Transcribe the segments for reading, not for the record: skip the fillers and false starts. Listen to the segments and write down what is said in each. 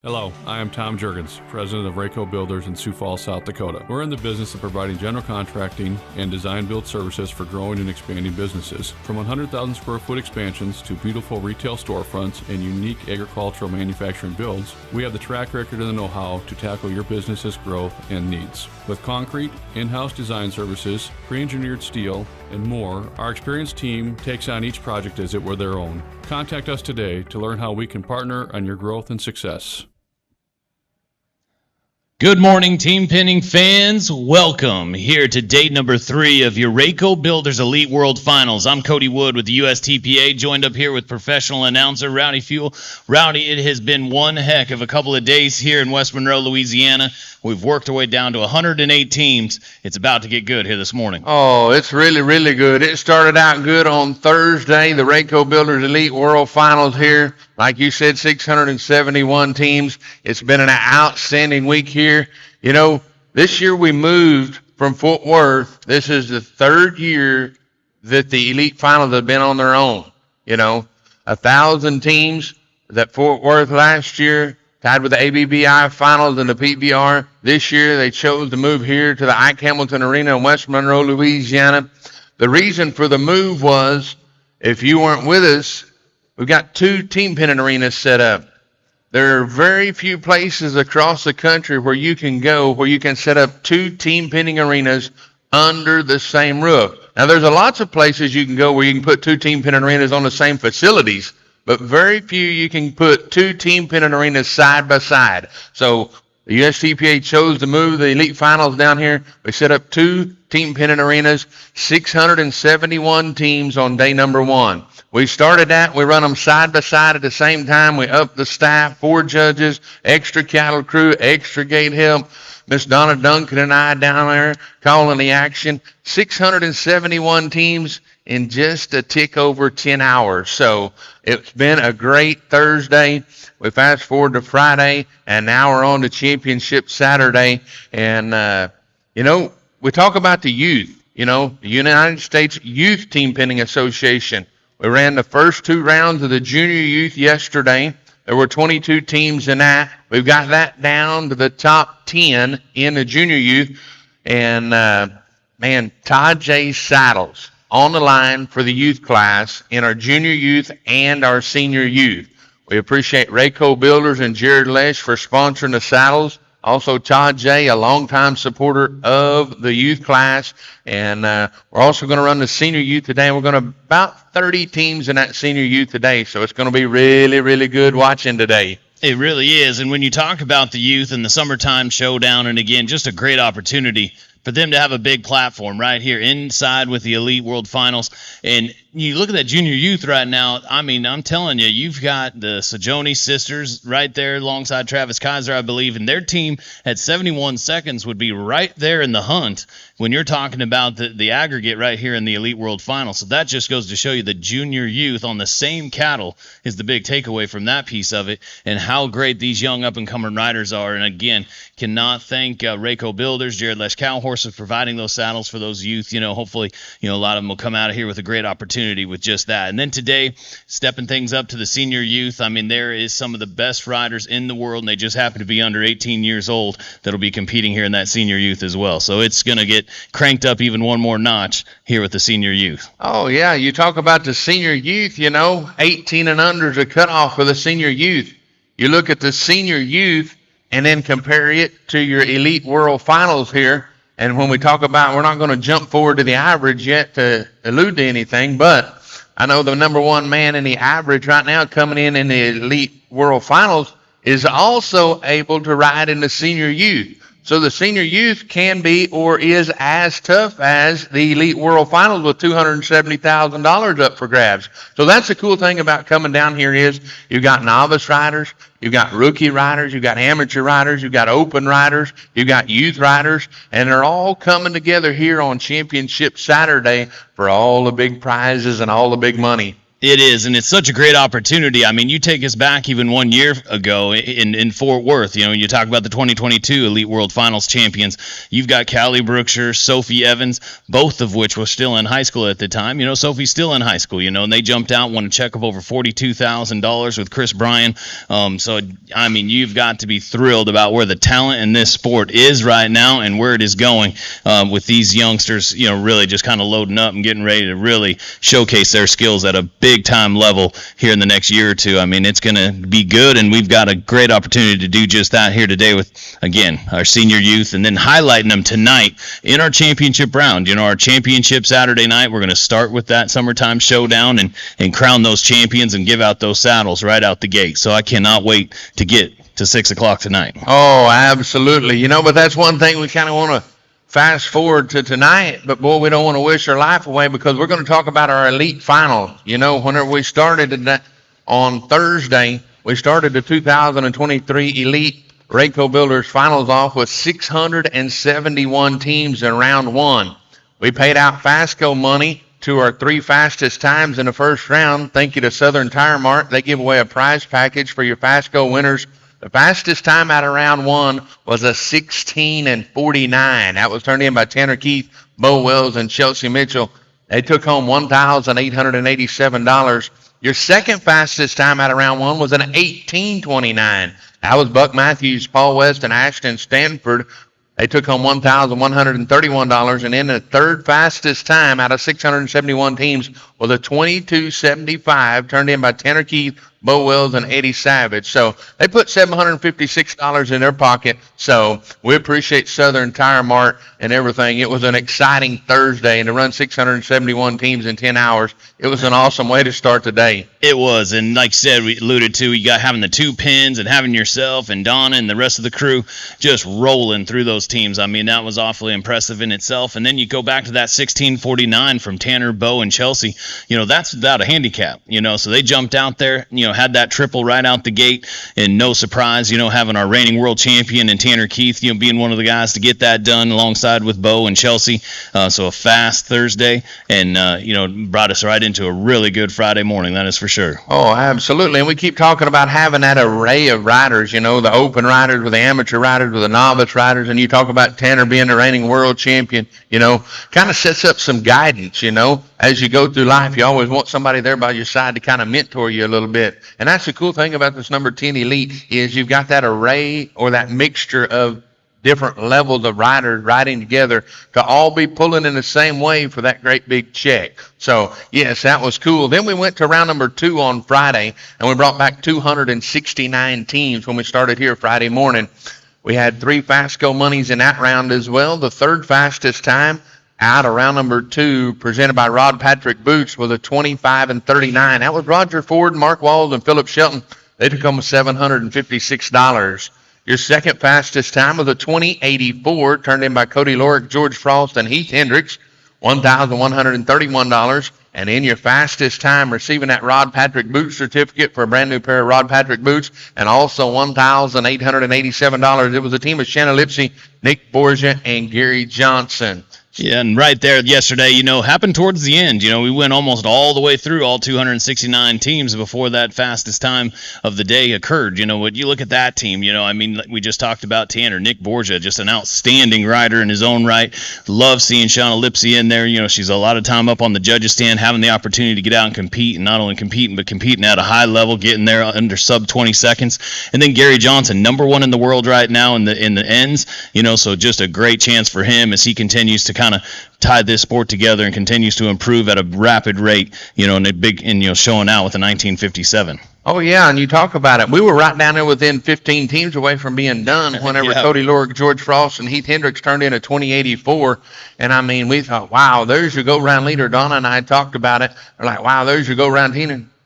Hello, I am Tom Juergens, president of Raeco Builders in Sioux Falls, South Dakota. We're in the business of providing general contracting and design-build services for growing and expanding businesses. From 100,000 square foot expansions to beautiful retail storefronts and unique agricultural manufacturing builds, we have the track record and the know-how to tackle your business's growth and needs. With concrete, in-house design services, pre-engineered steel, and more, our experienced team takes on each project as it were their own. Contact us today to learn how we can partner on your growth and success. Good morning, Team Pinning fans. Welcome here to day number 3 of your Raeco Builders Elite World Finals. I'm Cody Wood with the USTPA, joined up here with professional announcer Rowdy Fuel. Rowdy, it has been one heck of a couple of days here in West Monroe, Louisiana. We've worked our way down to 108 teams. It's about to get good here this morning. Oh, it's really, really good. It started out good on Thursday, the Raeco Builders Elite World Finals here. Like you said, 671 teams. It's been an outstanding week here. You know, this year we moved from Fort Worth. This is the third year that the Elite Finals have been on their own. You know, 1,000 teams. That Fort Worth last year, tied with the ABBI Finals and the PBR. This year they chose to move here to the Ike Hamilton Arena in West Monroe, Louisiana. The reason for the move was, if you weren't with us, we've got 2 team pinning arenas set up. There are very few places across the country where you can go where you can set up 2 team pinning arenas under the same roof. Now, there's lots of places you can go where you can put 2 team pinning arenas on the same facilities, but very few you can put 2 team pinning arenas side by side. So the USTPA chose to move the Elite Finals down here. We set up 2 team pinning arenas, 671 teams on day number 1. We started that. We run them side by side at the same time. We upped the staff, 4 judges, extra cattle crew, extra gate help. Miss Donna Duncan and I down there calling the action. 671 teams in just a tick over 10 hours. So it's been a great Thursday. We fast forward to Friday, and now we're on to Championship Saturday. And, you know, we talk about the youth, you know, the United States Youth Team Pinning Association. We ran the first 2 rounds of the junior youth yesterday. There were 22 teams in that. We've got that down to the top 10 in the junior youth. And, man, Todd J. Saddles on the line for the youth class in our junior youth and our senior youth. We appreciate Raeco Builders and Jared Lesh for sponsoring the saddles. Also, Todd J., a longtime supporter of the youth class. And we're also going to run the senior youth today. We're going to about 30 teams in that senior youth today. So it's going to be really, really good watching today. It really is. And when you talk about the youth and the summertime showdown, and again, just a great opportunity for them to have a big platform right here inside with the Elite World Finals. And you look at that junior youth right now, I mean, I'm telling you, you've got the Sajoni sisters right there alongside Travis Kaiser, I believe, and their team at 71 seconds would be right there in the hunt when you're talking about the aggregate right here in the Elite World Finals. So that just goes to show you the junior youth on the same cattle is the big takeaway from that piece of it, and how great these young up-and-coming riders are. And again, cannot thank Raeco Builders, Jared Lesh Cow Horses, providing those saddles for those youth. You know, hopefully, you know, a lot of them will come out of here with a great opportunity with just that. And then today, stepping things up to the senior youth, I mean, there is some of the best riders in the world, and they just happen to be under 18 years old that'll be competing here in that senior youth as well. So it's going to get cranked up even one more notch here with the senior youth. Oh, yeah. You talk about the senior youth, you know, 18 and under is a cutoff for the senior youth. You look at the senior youth and then compare it to your Elite World Finals here. And when we talk about, we're not going to jump forward to the average yet to allude to anything, but I know the number 1 man in the average right now coming in the Elite World Finals is also able to ride in the senior youth. So the senior youth can be or is as tough as the Elite World Finals with $270,000 up for grabs. So that's the cool thing about coming down here is you've got novice riders, you've got rookie riders, you've got amateur riders, you've got open riders, you've got youth riders, and they're all coming together here on Championship Saturday for all the big prizes and all the big money. It is, and it's such a great opportunity. I mean, you take us back even 1 year ago in Fort Worth. You know, you talk about the 2022 Elite World Finals champions. You've got Callie Brookshire, Sophie Evans, both of which were still in high school at the time. You know, Sophie's still in high school, you know, and they jumped out, won a check of over $42,000 with Chris Bryan. So, I mean, you've got to be thrilled about where the talent in this sport is right now and where it is going with these youngsters, you know, really just kind of loading up and getting ready to really showcase their skills at a big time level here in the next year or two. I mean, it's going to be good, and we've got a great opportunity to do just that here today with, again, our senior youth, and then highlighting them tonight in our championship round. You know, our championship Saturday night, we're going to start with that summertime showdown and crown those champions and give out those saddles right out the gate. So I cannot wait to get to 6 o'clock tonight. Oh, absolutely. You know, but that's one thing we kind of want to fast forward to tonight, but boy, we don't want to wish our life away because we're going to talk about our elite finals. You know, whenever we started on Thursday, we started the 2023 Elite Raeco Builders Finals off with 671 teams in round one. We paid out Fasco money to our 3 fastest times in the first round. Thank you to Southern Tire Mart. They give away a prize package for your Fasco winners. The fastest time out of round one was a 16:49. That was turned in by Tanner Keith, Bo Wells, and Chelsea Mitchell. They took home $1,887. Your second fastest time out of round one was an 18:29. That was Buck Matthews, Paul West, and Ashton Stanford. They took home $1,131. And then the third fastest time out of 671 teams was a 22:75, turned in by Tanner Keith, Bo Wells, and Eddie Savage. So they put $756 in their pocket. So we appreciate Southern Tire Mart and everything. It was an exciting Thursday, and to run 671 teams in 10 hours, it was an awesome way to start the day. It was, and like I said, we alluded to, you got having the 2 pins and having yourself and Donna and the rest of the crew just rolling through those teams. I mean, that was awfully impressive in itself. And then you go back to that 16:49 from Tanner, Bo, and Chelsea. You know, that's without a handicap, you know, so they jumped out there, you know, had that triple right out the gate, and no surprise, you know, having our reigning world champion and Tanner Keith, you know, being one of the guys to get that done alongside with Bo and Chelsea. So a fast Thursday, and, you know, brought us right into a really good Friday morning, that is for sure. Oh, absolutely. And we keep talking about having that array of riders, you know, the open riders with the amateur riders with the novice riders, and you talk about Tanner being the reigning world champion, you know, kind of sets up some guidance, you know, as you go through life. You always want somebody there by your side to kind of mentor you a little bit. And that's the cool thing about this number 10 Elite is you've got that array or that mixture of different levels of riders riding together to all be pulling in the same way for that great big check. So, yes, that was cool. Then we went to round number 2 on Friday, and we brought back 269 teams when we started here Friday morning. We had 3 Fasco monies in that round as well. The third fastest time out of round number 2, presented by Rod Patrick Boots, was a 25:39. That was Roger Ford, Mark Walls, and Philip Shelton. They took home $756. Your second fastest time was a 20:84, turned in by Cody Lorick, George Frost, and Heath Hendricks, $1,131. And in your fastest time receiving that Rod Patrick Boots certificate for a brand new pair of Rod Patrick boots, and also $1,887. It was a team of Shanna Lipsy, Nick Borgia, and Gary Johnson. Yeah, and right there yesterday, you know, happened towards the end. You know, we went almost all the way through all 269 teams before that fastest time of the day occurred. You know, when you look at that team, you know, I mean, we just talked about Tanner, Nick Borgia, just an outstanding rider in his own right. Love seeing Shauna Lipsy in there. You know, she's a lot of time up on the judges' stand, having the opportunity to get out and compete, and not only competing, but competing at a high level, getting there under sub 20 seconds. And then Gary Johnson, number 1 in the world right now in the ends. You know, so just a great chance for him as he continues to kind of tie this sport together and continues to improve at a rapid rate, you know, and you know, showing out with a 1957. Oh, yeah, and you talk about it. We were right down there within 15 teams away from being done whenever Cody Lorick, George Frost, and Heath Hendricks turned in a 20:84. And, I mean, we thought, wow, there's your go-round leader. Donna and I talked about it. We're like, wow, there's your go-round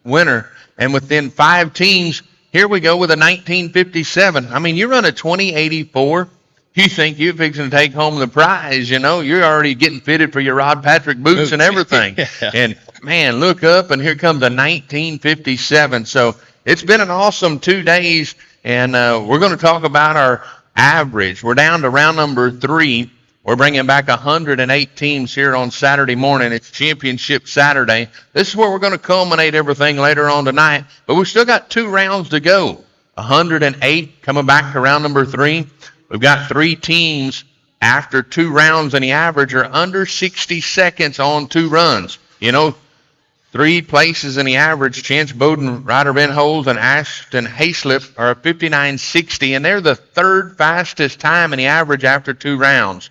winner. And within 5 teams, here we go with a 1957. I mean, you run a 20:84. You think you're fixing to take home the prize, you know. You're already getting fitted for your Rod Patrick boots and everything. Yeah. And, man, look up, and here comes a 1957. So it's been an awesome 2 days, and we're going to talk about our average. We're down to round number 3. We're bringing back 108 teams here on Saturday morning. It's Championship Saturday. This is where we're going to culminate everything later on tonight. But we've still got 2 rounds to go. 108 coming back to round number 3. We've got 3 teams after 2 rounds, and the average are under 60 seconds on 2 runs. 3 places in the average. Chance Bowden, Ryder Ben Holes, and Ashton Hayslip are 59.60, and they're the 3rd fastest time in the average after 2 rounds.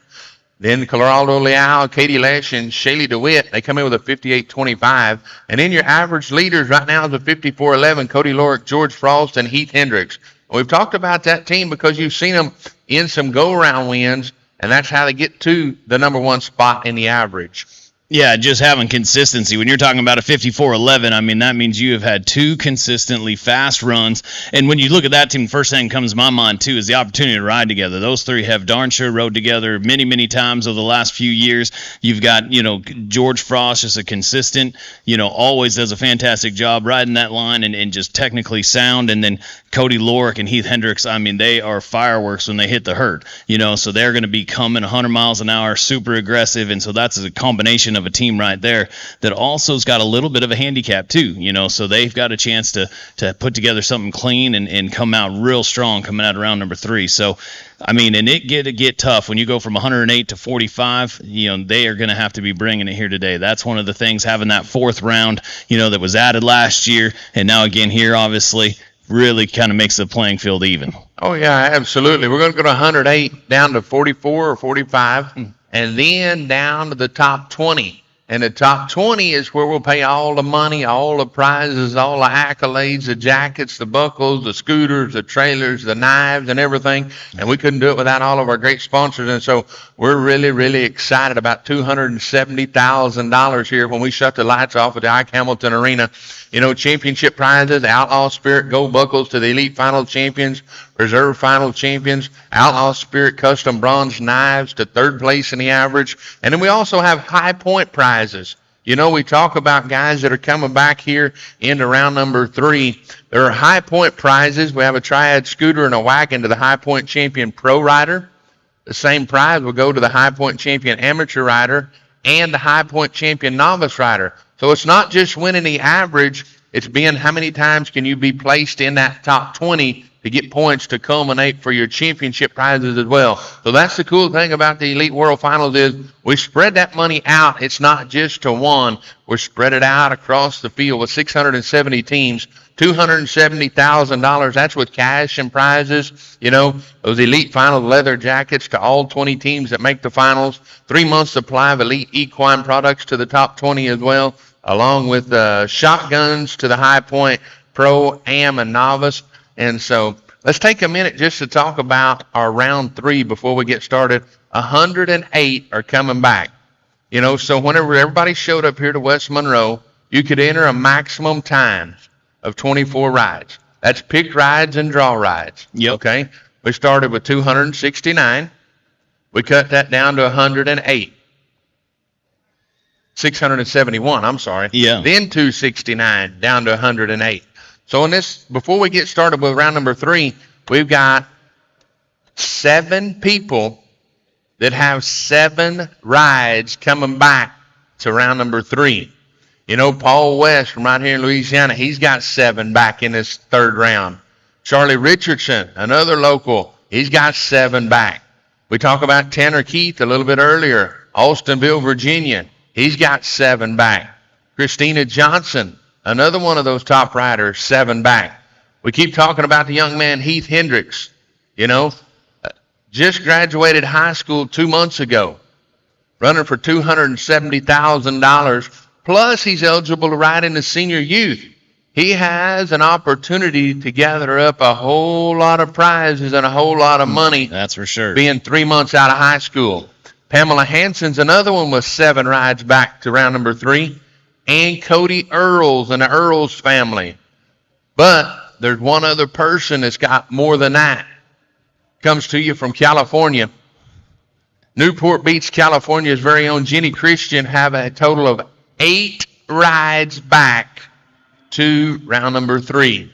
Then Colorado Leal, Katie Lesh, and Shaylee DeWitt, they come in with a 58.25. And then your average leaders right now is a 54.11, Cody Lorick, George Frost, and Heath Hendricks. We've talked about that team because you've seen them in some go-around wins, and that's how they get to the number 1 spot in the average. Yeah, just having consistency. When you're talking about a 54-11, I mean, that means you have had 2 consistently fast runs. And when you look at that team, the first thing that comes to my mind, too, is the opportunity to ride together. Those 3 have darn sure rode together many, many times over the last few years. You've got, George Frost, just a consistent, always does a fantastic job riding that line and just technically sound. And then Cody Lorick and Heath Hendricks, I mean, they are fireworks when they hit the hurt, so they're going to be coming 100 miles an hour, super aggressive. And so that's a combination of a team right there that also's got a little bit of a handicap too, so they've got a chance to put together something clean and come out real strong coming out of round number 3. So, I mean, and it get tough when you go from 108 to 45, they are going to have to be bringing it here today. That's one of the things, having that 4th round, that was added last year. And now again here, obviously, really kind of makes the playing field even. Oh, yeah, absolutely. We're going to go to 108 down to 44 or 45, and then down to the top 20. And the top 20 is where we'll pay all the money, all the prizes, all the accolades, the jackets, the buckles, the scooters, the trailers, the knives, and everything. And we couldn't do it without all of our great sponsors. And so we're really, really excited about $270,000 here when we shut the lights off at the Ike Hamilton Arena. Championship prizes, Outlaw Spirit Gold Buckles to the Elite Final Champions, Reserve Final Champions, Outlaw Spirit Custom Bronze Knives to 3rd place in the average. And then we also have high point prizes. We talk about guys that are coming back here into round number 3. There are high point prizes. We have a Triad scooter and a wagon to the High Point Champion Pro Rider. The same prize will go to the High Point Champion Amateur Rider and the High Point Champion Novice Rider. So it's not just winning the average, it's being how many times can you be placed in that top 20 to get points to culminate for your championship prizes as well. So that's the cool thing about the Elite World Finals is we spread that money out. It's not just to one. We're spread it out across the field with 670 teams, $270,000. That's with cash and prizes. Those Elite Finals leather jackets to all 20 teams that make the finals. 3 months supply of Elite Equine products to the top 20 as well, along with shotguns to the High Point Pro, Am, and Novice. And so let's take a minute just to talk about our round 3 before we get started. 108 are coming back. So whenever everybody showed up here to West Monroe, you could enter a maximum time of 24 rides. That's picked rides and draw rides. Yep. Okay? We started with 269. We cut that down to 108. 671, I'm sorry. Yeah. Then 269 down to 108. So before we get started with round number 3, we've got 7 people that have 7 rides coming back to round number 3. Paul West from right here in Louisiana, he's got 7 back in this 3rd round. Charlie Richardson, another local, he's got 7 back. We talk about Tanner Keith a little bit earlier, Austinville, Virginia, he's got 7 back. Christina Johnson, another one of those top riders, 7 back. We keep talking about the young man Heath Hendricks, just graduated high school 2 months ago, running for $270,000, plus he's eligible to ride in the senior youth. He has an opportunity to gather up a whole lot of prizes and a whole lot of money. That's for sure. Being 3 months out of high school. Pamela Hansen's another one with 7 rides back to round number 3. And Cody Earls and the Earls family. But there's one other person that's got more than that. Comes to you from California. Newport Beach, California's very own Jenny Christian have a total of 8 rides back to round number 3.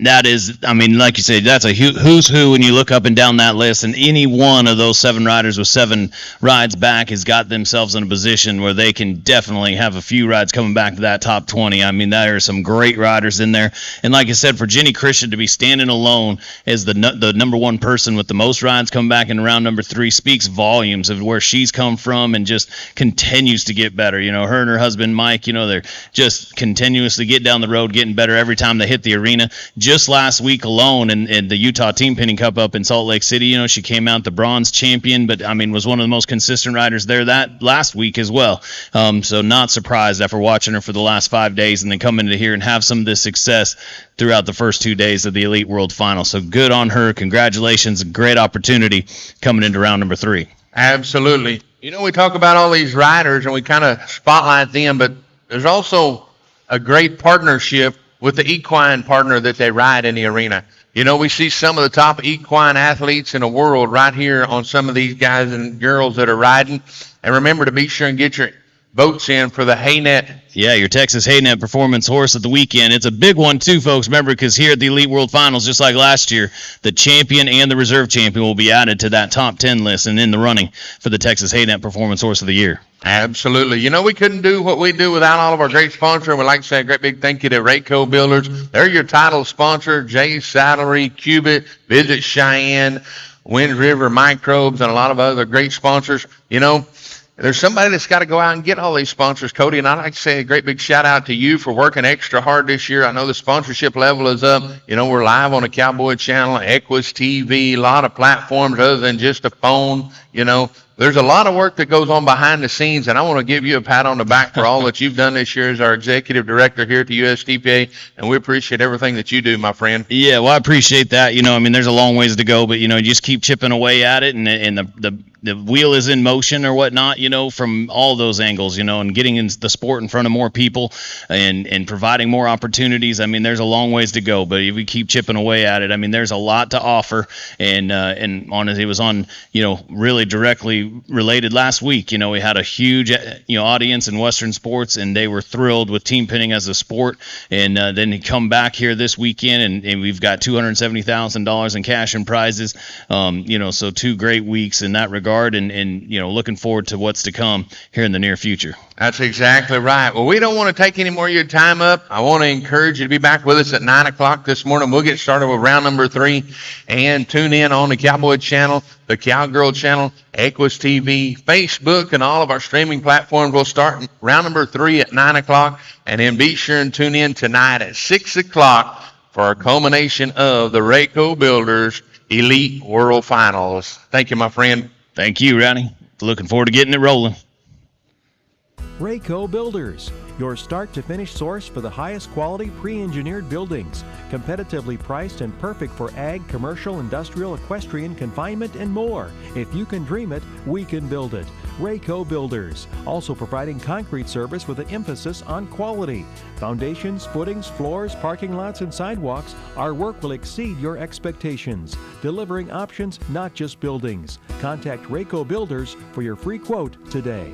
That is, I mean, like you said, that's a who's who when you look up and down that list, and any one of those 7 riders with 7 rides back has got themselves in a position where they can definitely have a few rides coming back to that top 20. I mean, there are some great riders in there. And like I said, for Jenny Christian to be standing alone as the number 1 person with the most rides coming back in round number 3 speaks volumes of where she's come from and just continues to get better. You know, her and her husband, Mike, you know, they're just continuously get down the road, getting better every time they hit the arena. Just last week alone in the Utah Team Pinning Cup up in Salt Lake City, you know, she came out the bronze champion, but I mean was one of the most consistent riders there that last week as well. So not surprised after watching her for the last 5 days and then come into here and have some of this success throughout the first 2 days of the Elite World Final. So good on her. Congratulations. Great opportunity coming into round number 3. Absolutely. You know, we talk about all these riders and we kind of spotlight them, but there's also a great partnership with the equine partner that they ride in the arena. You know, we see some of the top equine athletes in the world right here on some of these guys and girls that are riding. And remember to be sure and get your votes in for the Haynet. Yeah, your Texas Haynet Performance Horse of the weekend. It's a big one too, folks. Remember, because here at the Elite World Finals, just like last year, the champion and the reserve champion will be added to that top 10 list and in the running for the Texas Haynet Performance Horse of the year. Absolutely. You know, we couldn't do what we do without all of our great sponsors. We'd like to say a great big thank you to Raeco Builders. They're your title sponsor, Jay's Saddlery, Cubit, Visit Cheyenne, Wind River Microbes, and a lot of other great sponsors. You know, there's somebody that's got to go out and get all these sponsors, Cody, and I'd like to say a great big shout out to you for working extra hard this year. I know the sponsorship level is up. You know, we're live on the Cowboy Channel, Equus TV, a lot of platforms other than just a phone. You know, there's a lot of work that goes on behind the scenes, and I want to give you a pat on the back for all that you've done this year as our executive director here at the USTPA, and we appreciate everything that you do, my friend. Yeah, well, I appreciate that. You know, I mean, there's a long ways to go, but, you know, you just keep chipping away at it, and the wheel is in motion or whatnot, you know, from all those angles, you know, and getting in the sport in front of more people and providing more opportunities. I mean, there's a long ways to go, but if we keep chipping away at it, I mean, there's a lot to offer. And it was on, you know, really directly related last week. You know, we had a huge, you know, audience in Western sports, and they were thrilled with team pinning as a sport. And then he come back here this weekend, and we've got $270,000 in cash and prizes. You know, so 2 great weeks in that regard. And you know, looking forward to what's to come here in the near future. That's exactly right. Well, we don't want to take any more of your time up. I want to encourage you to be back with us at 9 o'clock this morning. We'll get started with round number 3, and tune in on the Cowboy Channel, the Cowgirl Channel, Equus TV, Facebook, and all of our streaming platforms. We'll start round number 3 at 9 o'clock, and then be sure and tune in tonight at 6 o'clock for our culmination of the Raeco Builders Elite World Finals. Thank you, my friend. Thank you, Ronnie. Looking forward to getting it rolling. Raeco Builders, your start-to-finish source for the highest quality pre-engineered buildings, competitively priced and perfect for ag, commercial, industrial, equestrian, confinement, and more. If you can dream it, we can build it. Raeco Builders, also providing concrete service with an emphasis on quality. Foundations, footings, floors, parking lots, and sidewalks, our work will exceed your expectations. Delivering options, not just buildings. Contact Raeco Builders for your free quote today.